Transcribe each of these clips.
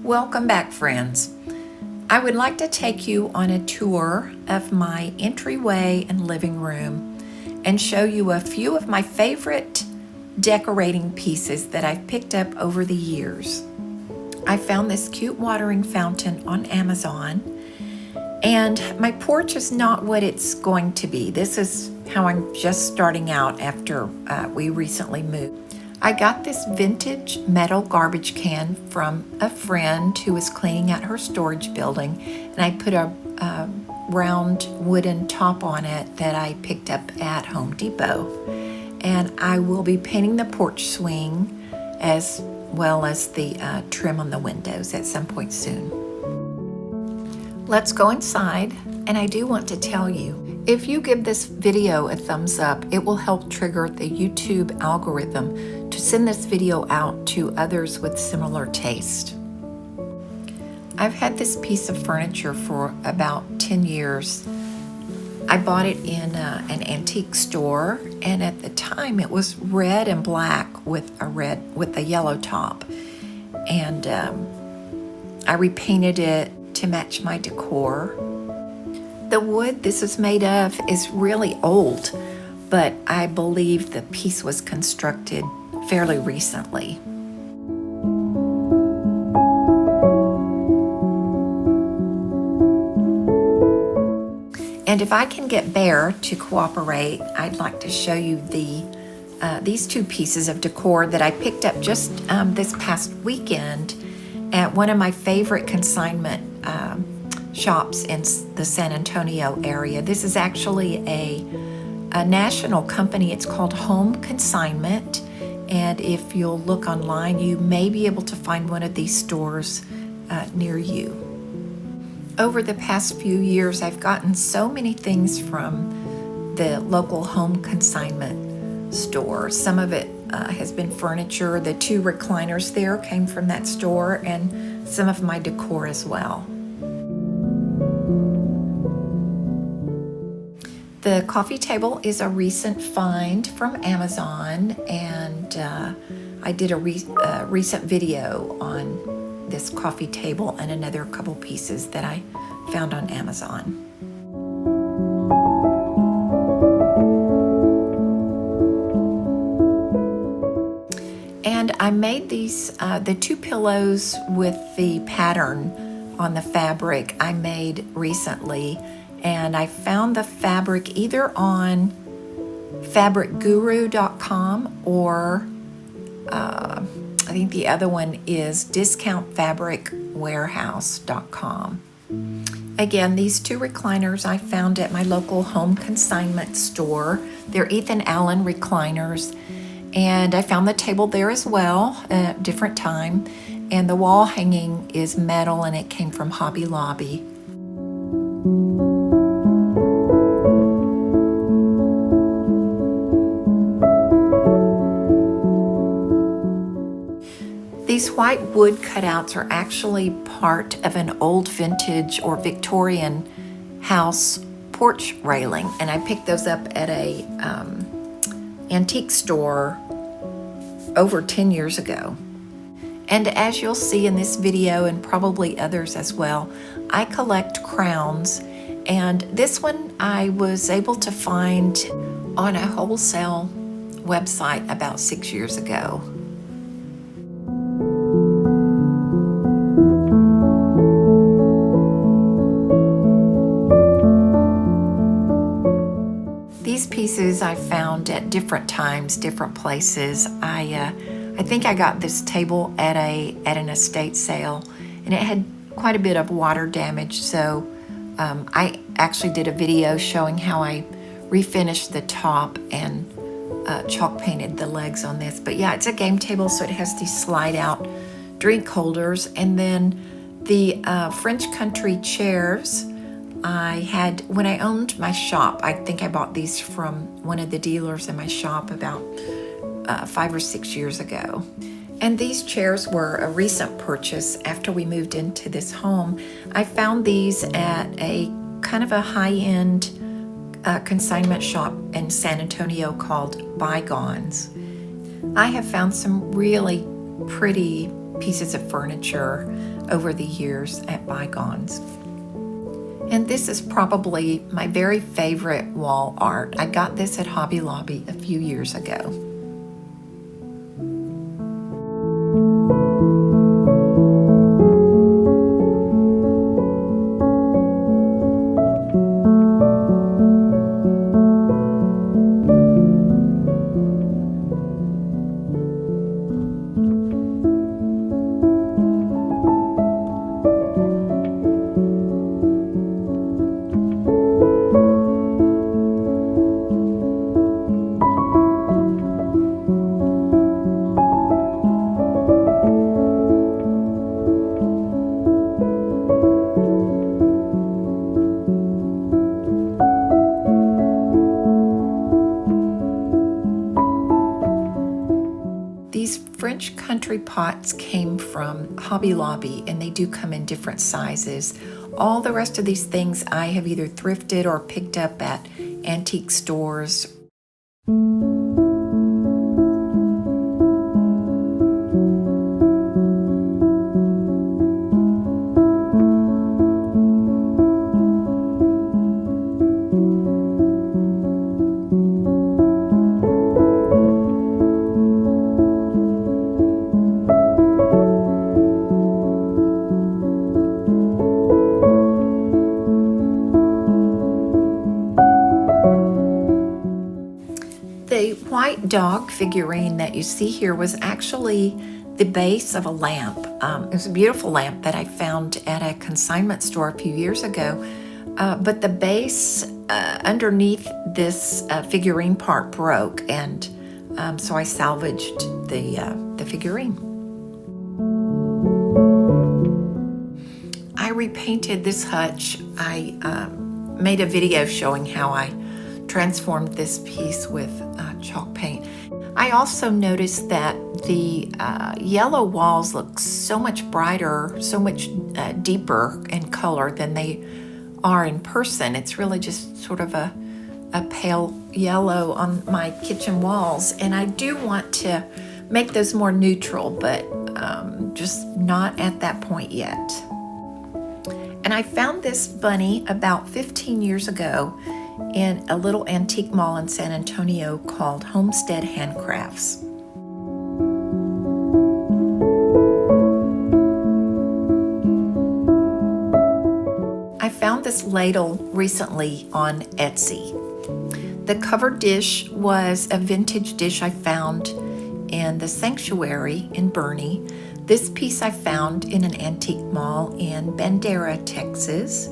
Welcome back, friends. I would like to take you on a tour of my entryway and living room and show you a few of my favorite decorating pieces that I've picked up over the years. I found this cute watering fountain on Amazon, and my porch is not what it's going to be. This is how I'm just starting out after we recently moved. I got this vintage metal garbage can from a friend who was cleaning out her storage building, and I put a round wooden top on it that I picked up at Home Depot. And I will be painting the porch swing as well as the trim on the windows at some point soon. Let's go inside, and I do want to tell you, if you give this video a thumbs up, it will help trigger the YouTube algorithm to send this video out to others with similar taste. I've had this piece of furniture for about 10 years. I bought it in an antique store, and at the time it was red and black with a yellow top. And I repainted it to match my decor. The wood this is made of is really old, but I believe the piece was constructed fairly recently. And if I can get Bear to cooperate, I'd like to show you these two pieces of decor that I picked up just this past weekend at one of my favorite consignment shops in the San Antonio area. This is actually a national company. It's called Home Consignment, and if you'll look online, you may be able to find one of these stores near you. Over the past few years, I've gotten so many things from the local Home Consignment store. Some of it has been furniture. The two recliners there came from that store, and some of my decor as well. The coffee table is a recent find from Amazon, and I did a recent video on this coffee table and another couple pieces that I found on Amazon. And I made these, the two pillows with the pattern on the fabric I made recently. And I found the fabric either on fabricguru.com or I think the other one is discountfabricwarehouse.com. Again, these two recliners I found at my local Home Consignment store. They're Ethan Allen recliners. And I found the table there as well at a different time. And the wall hanging is metal, and it came from Hobby Lobby. These white wood cutouts are actually part of an old vintage or Victorian house porch railing, and I picked those up at a antique store over 10 years ago. And as you'll see in this video, and probably others as well, I collect crowns, and this one I was able to find on a wholesale website about 6 years ago. These pieces I found at different times, different places. I think I got this table at an estate sale, and it had quite a bit of water damage, so I actually did a video showing how I refinished the top and chalk painted the legs on this. But yeah, it's a game table, so it has these slide out drink holders. And then the French country chairs I had when I owned my shop. I think I bought these from one of the dealers in my shop about 5 or 6 years ago. And these chairs were a recent purchase after we moved into this home. I found these at a kind of a high-end consignment shop in San Antonio called Bygones. I have found some really pretty pieces of furniture over the years at Bygones. And this is probably my very favorite wall art. I got this at Hobby Lobby a few years ago. These French country pots came from Hobby Lobby, and they do come in different sizes. All the rest of these things I have either thrifted or picked up at antique stores. The white dog figurine that you see here was actually the base of a lamp. It was a beautiful lamp that I found at a consignment store a few years ago. But the base underneath this figurine part broke, and so I salvaged the figurine. I repainted this hutch. I made a video showing how I transformed this piece with chalk paint. I also noticed that the yellow walls look so much brighter, so much deeper in color than they are in person. It's really just sort of a pale yellow on my kitchen walls, and I do want to make those more neutral, but just not at that point yet. And I found this bunny about 15 years ago in a little antique mall in San Antonio called Homestead Handcrafts. I found this ladle recently on Etsy. The covered dish was a vintage dish I found in the Sanctuary in Boerne. This piece I found in an antique mall in Bandera, Texas.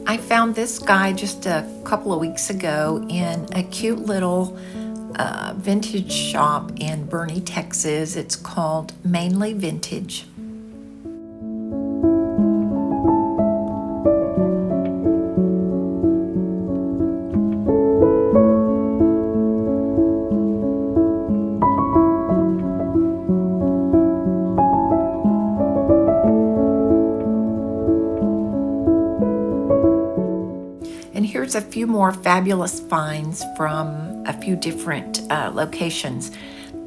I found this guy just a couple of weeks ago in a cute little vintage shop in Boerne, Texas. It's called Mainly Vintage. And here's a few more fabulous finds from a few different locations.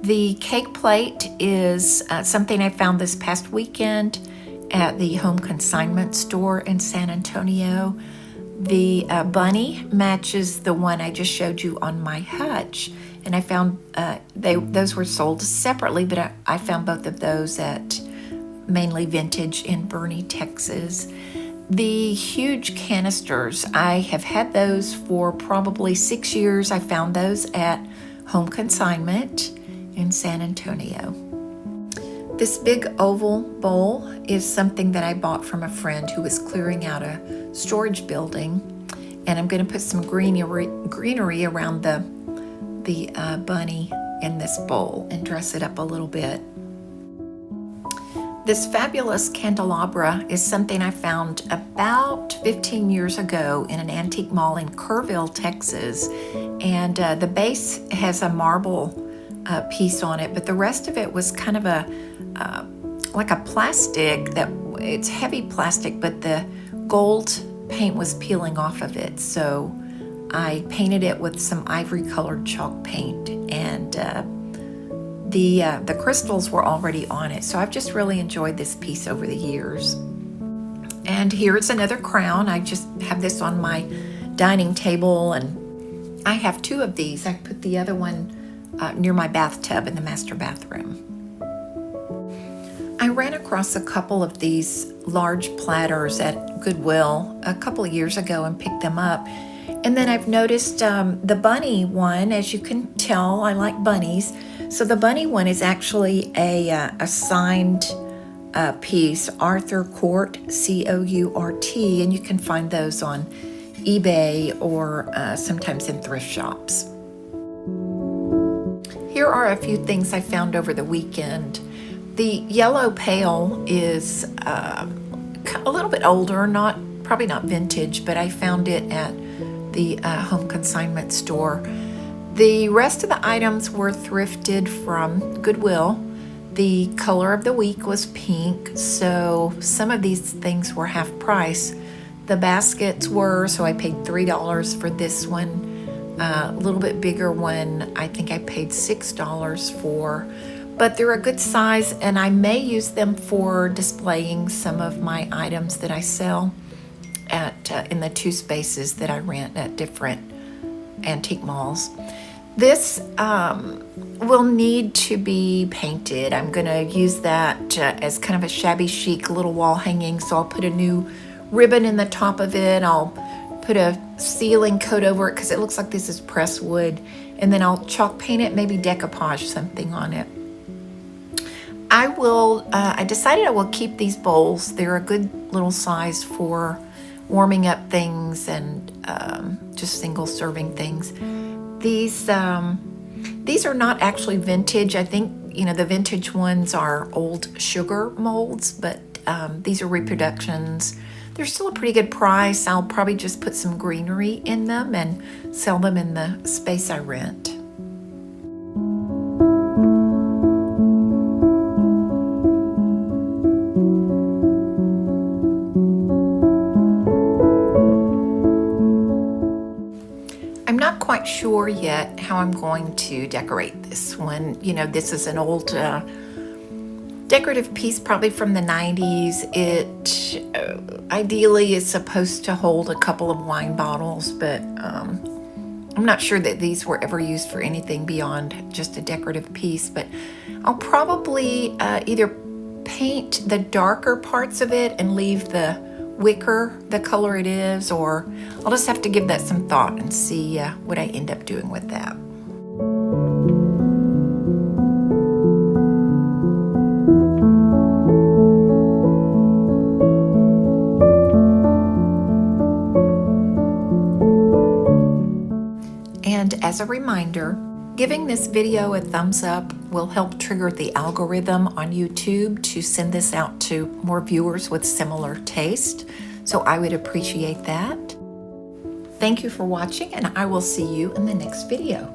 The cake plate is something I found this past weekend at the home consignment store in San Antonio. The bunny matches the one I just showed you on my hutch, and I found those were sold separately, but I found both of those at Mainly Vintage in Boerne, Texas. The huge canisters, I have had those for probably 6 years. I found those at Home Consignment in San Antonio. This big oval bowl is something that I bought from a friend who was clearing out a storage building, and I'm going to put some greenery around the bunny in this bowl and dress it up a little bit. This fabulous candelabra is something I found about 15 years ago in an antique mall in Kerrville, Texas. And the base has a marble piece on it, but the rest of it was kind of a like a plastic that it's heavy plastic, but the gold paint was peeling off of it. So I painted it with some ivory colored chalk paint, and the crystals were already on it. So I've just really enjoyed this piece over the years. And here's another crown. I just have this on my dining table, and I have two of these. I put the other one near my bathtub in the master bathroom. I ran across a couple of these large platters at Goodwill a couple of years ago and picked them up. And then I've noticed the bunny one. As you can tell, I like bunnies. So the bunny one is actually a signed piece, Arthur Court, C-O-U-R-T, and you can find those on eBay or sometimes in thrift shops. Here are a few things I found over the weekend. The yellow pail is a little bit older, probably not vintage, but I found it at the home consignment store. The rest of the items were thrifted from Goodwill. The color of the week was pink, so some of these things were half price. The baskets were, so I paid $3 for this one. A little bit bigger one, I think I paid $6 for. But they're a good size, and I may use them for displaying some of my items that I sell at in the 2 spaces that I rent at different antique malls. This will need to be painted. I'm gonna use that as kind of a shabby chic little wall hanging, so I'll put a new ribbon in the top of it. I'll put a sealing coat over it because it looks like this is pressed wood, and then I'll chalk paint it, maybe decoupage something on it. I decided I will keep these bowls. They're a good little size for warming up things and just single serving things. These are not actually vintage. I think, the vintage ones are old sugar molds, but these are reproductions. They're still a pretty good price. I'll probably just put some greenery in them and sell them in the space I rent. I'm not quite sure yet how I'm going to decorate this one. This is an old decorative piece, probably from the 90s. It ideally is supposed to hold a couple of wine bottles, but I'm not sure that these were ever used for anything beyond just a decorative piece. But I'll probably either paint the darker parts of it and leave the wicker the color it is, or I'll just have to give that some thought and see what I end up doing with that. And as a reminder, giving this video a thumbs up will help trigger the algorithm on YouTube to send this out to more viewers with similar taste. So I would appreciate that. Thank you for watching, and I will see you in the next video.